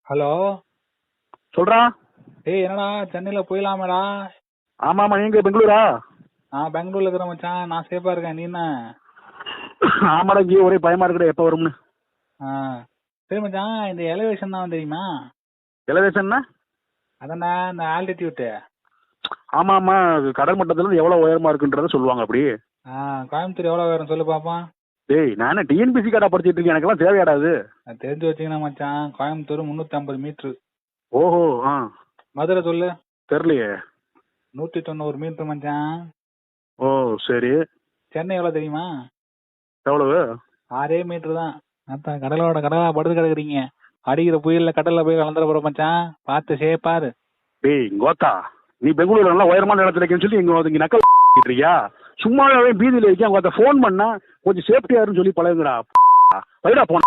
Hello. சொல்றா. டேய் என்னடா சென்னையில போயிடலாமேடா? ஆமா ஆமா, நீங்க பெங்களூரா? நான் பெங்களூர்ல இருக்கிறேன் மச்சான். நான் சேஃபா இருக்கேன். நீ என்ன? ஆமாடா, இங்கே ஒரே பயமா இருக்குடா, எப்ப வரும்னு. ஆ சரி மச்சான், இந்த எலிவேஷன் தான் தெரியுமா? எலவேஷன்னா? அதான்டா இந்த ஆல்டிடியூட். ஆமா ஆமா, கடல் மட்டத்துல இருந்து எவ்வளவு உயரமா இருக்குன்றத சொல்லுவாங்க அப்படி. கோயம்புத்தூர் எவ்வளோ வேணும் சொல்லு பாப்பா. டேய், நான் டிஎன்பிசி கடை படிச்சிட்டு இருக்கேன், எனக்கெல்லாம் தேவையாடாது. நான் தெரிஞ்சு வச்சுக்கணும் மச்சான். கோயம்புத்தூர் 350 மீட்ரு. ஓஹோ. ஆ. மதுரை சொல்லு. தெரியலையே. 190 மீட்டர் மச்சான். ஓ சரி. சென்னை எவ்வளோ தெரியுமா? எவ்வளவு? 6 மீட்டர் தான். அதான் கடலோட கடலா படுத்து கிடக்குறீங்க. அடிக்கிற புயல்ல கடல்ல போய் கலந்துட போற மச்சான். பார்த்து சேஃபாரு. டேய் கோத்தா, நீ பெங்களூர்ல நல்லா உயரமான இடத்துல இருக்கேன்னு சொல்லி இங்க நக்கல் இருக்கியா? சும்மாவே பீதியில இருக்கேன். கோத்தா, ஃபோன் பண்ணா கொஞ்சம் சேஃப்டியா இருக்குன்னு சொல்லி பழகுங்கடா. வைடா போன.